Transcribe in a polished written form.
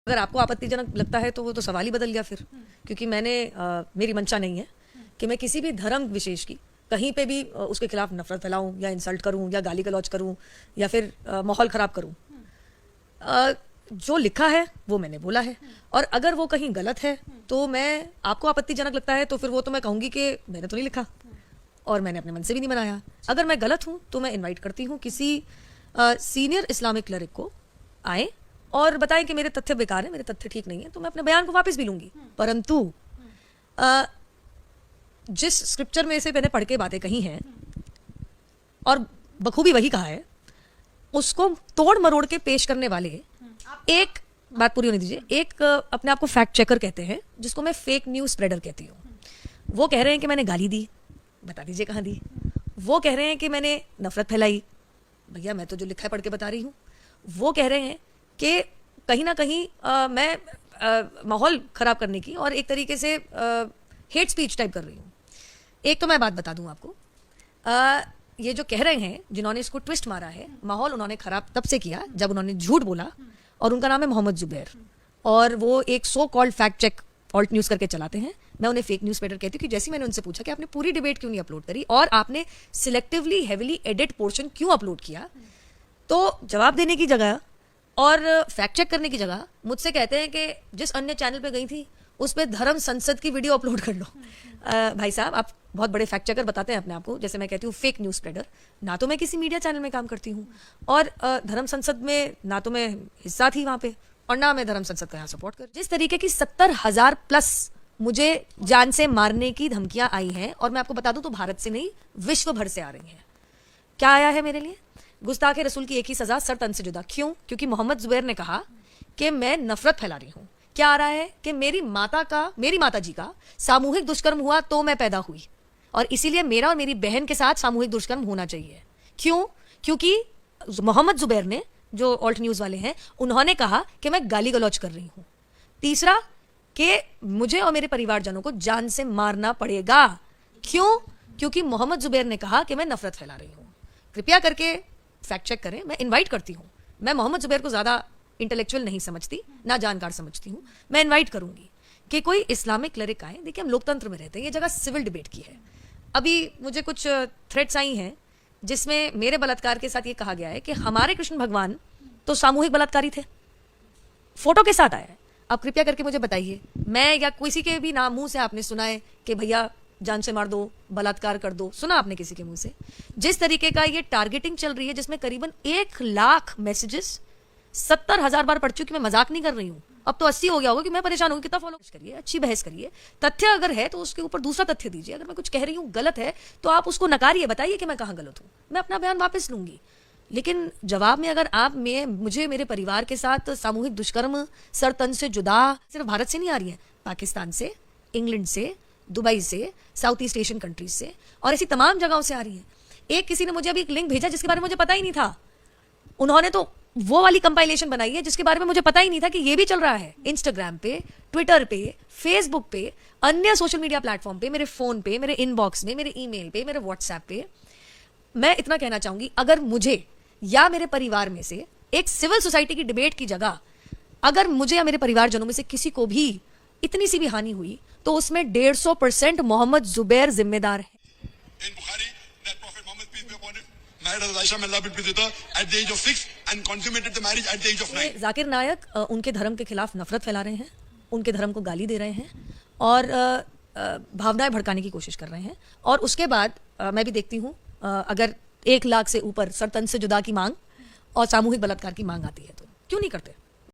अगर आपको आपत्तिजनक लगता है तो वो तो सवाल ही बदल गया फिर, क्योंकि मेरी मंशा नहीं है कि मैं किसी भी धर्म विशेष की कहीं पे भी उसके खिलाफ नफरत फैलाऊं या इंसल्ट करूं या गाली गलौज करूं या फिर माहौल खराब करूं। जो लिखा है वो मैंने बोला है, और अगर वो कहीं गलत है तो आपको आपत्तिजनक लगता है तो फिर वो तो मैं कहूंगी कि मैंने तो नहीं लिखा और मैंने अपने मन से भी नहीं बनाया। अगर मैं गलत हूं तो मैं इनवाइट करती हूं किसी सीनियर इस्लामिक क्लरिक को आए और बताएं कि मेरे तथ्य बेकार है, मेरे तथ्य ठीक नहीं है, तो मैं अपने बयान को वापस भी लूंगी। परंतु जिस स्क्रिप्चर में से मैंने पढ़ के बातें कही हैं और बखूबी वही कहा है, उसको तोड़ मरोड़ के पेश करने वाले, एक बात पूरी होने दीजिए, एक अपने आप को फैक्ट चेकर कहते हैं जिसको मैं फेक न्यूज स्प्रेडर कहती हूँ। वो कह रहे हैं कि मैंने गाली दी, बता दीजिए कहाँ दी। वो कह रहे हैं कि मैंने नफरत फैलाई, भैया मैं तो जो लिखा है पढ़ के बता रही हूँ। वो कह रहे हैं कि कहीं ना कहीं मैं माहौल खराब करने की और एक तरीके से हेट स्पीच टाइप कर रही हूँ। एक तो मैं बात बता दूं आपको, ये जो कह रहे हैं जिन्होंने इसको ट्विस्ट मारा है, माहौल उन्होंने खराब तब से किया जब उन्होंने झूठ बोला, और उनका नाम है मोहम्मद जुबैर, और वो एक so called fact check Alt News करके चलाते हैं। मैं उन्हें फेक न्यूज़ स्प्रेडर कहती हूँ कि जैसे मैंने उनसे पूछा कि आपने पूरी डिबेट क्यों नहीं अपलोड करी और आपने सिलेक्टिवली हेविली एडिट पोर्शन क्यों अपलोड किया, तो जवाब देने की जगह और फैक्ट चेक करने की जगह मुझसे कहते हैं कि जिस अन्य चैनल पे गई थी उस पर धर्म संसद की वीडियो अपलोड कर लो। भाई साहब, आप बहुत बड़े फैक्ट चेकर बताते हैं अपने आप को, जैसे मैं कहती हूँ फेक न्यूज़ स्प्रेडर। ना तो मैं किसी मीडिया चैनल में काम करती हूँ, और धर्म संसद में ना तो मैं हिस्सा थी वहाँ पे, और ना मैं धर्म संसद का यहाँ सपोर्ट कर। जिस तरीके की 70,000 प्लस मुझे जान से मारने की धमकियां आई हैं, और मैं आपको बता दूं तो भारत से नहीं विश्व भर से आ रही हैं। क्या आया है मेरे लिए? गुस्ताखे रसूल की एक ही सजा, सर तन से जुदा। क्यों? क्योंकि मोहम्मद जुबैर ने कहा कि मैं नफरत फैला रही हूँ। क्या आ रहा है कि मेरी माता जी का सामूहिक दुष्कर्म हुआ तो मैं पैदा हुई, और इसीलिए मेरा और मेरी बहन के साथ सामूहिक दुष्कर्म होना चाहिए। क्यों? क्योंकि मोहम्मद जुबैर ने, जो ऑल्ट न्यूज वाले हैं, उन्होंने कहा कि मैं गाली गलौज कर रही हूं। तीसरा, कि मुझे और मेरे परिवारजनों को जान से मारना पड़ेगा। क्यों? क्योंकि मोहम्मद जुबैर ने कहा कि मैं नफरत फैला रही हूं। कृपया करके फैक्ट चेक करें। मैं इनवाइट करती हूं, मैं मोहम्मद जुबैर को ज्यादा इंटेलेक्चुअल नहीं समझती, ना जानकार समझती हूँ। मैं इनवाइट करूंगी कि कोई इस्लामिक क्लरिक आए। देखिए, हम लोकतंत्र में रहते हैं, ये जगह सिविल डिबेट की है। अभी मुझे कुछ थ्रेट्स आई हैं जिसमें मेरे बलात्कार के साथ ये कहा गया है कि हमारे कृष्ण भगवान तो सामूहिक बलात्कारी थे, फोटो के साथ आया है। अब कृपया करके मुझे बताइए, मैं या किसी के भी नाम मुंह से आपने सुना है कि भैया जान से मार दो, बलात्कार कर दो? सुना आपने किसी के मुंह से? जिस तरीके का ये टारगेटिंग चल रही है, जिसमें करीबन 1 लाख मैसेजेस 70,000 बार पढ़ चुकी, मैं मजाक नहीं कर रही हूँ। अब तो 80 हो गया होगा कि मैं परेशान हूँ। कितना फॉलो करिए, अच्छी बहस करिए, तथ्य अगर है तो उसके ऊपर दूसरा तथ्य दीजिए। अगर मैं कुछ कह रही हूँ गलत है तो आप उसको नकारिए, बताइए कि मैं कहाँ गलत हूँ, मैं अपना बयान वापस लूंगी। लेकिन जवाब में अगर आप मुझे मेरे परिवार के साथ सामूहिक दुष्कर्म, सर तन से जुदा, सिर्फ भारत से नहीं आ रही है, पाकिस्तान से, इंग्लैंड से, दुबई से, साउथ ईस्ट एशियन कंट्रीज से, और ऐसी तमाम जगहों से आ रही है। एक किसी ने मुझे अभी एक लिंक भेजा जिसके बारे में मुझे पता ही नहीं था। उन्होंने तो वो वाली कंपाइलेशन बनाई है जिसके बारे में मुझे पता ही नहीं था कि ये भी चल रहा है। इंस्टाग्राम पे, ट्विटर पे, फेसबुक पे, अन्य सोशल मीडिया प्लेटफॉर्म पे, मेरे फोन पे, मेरे इनबॉक्स में, मेरे ईमेल पे, मेरे व्हाट्सएप पे। मैं इतना कहना चाहूंगी, अगर मुझे या मेरे परिवार में से एक सिविल सोसाइटी की डिबेट की जगह अगर मुझे या मेरे परिवारजनों में से किसी को भी इतनी सी भी हानि हुई तो उसमें 150% मोहम्मद जुबैर जिम्मेदार है। जाकिर नायक उनके धर्म के खिलाफ नफरत फैला रहे हैं, उनके धर्म को गाली दे रहे हैं और भावनाएं भड़काने की कोशिश कर रहे हैं। और उसके बाद मैं भी देखती हूँ, अगर 1 लाख से ऊपर सरतन से जुदा की मांग और सामूहिक बलात्कार की मांग आती है तो क्यों नहीं करते।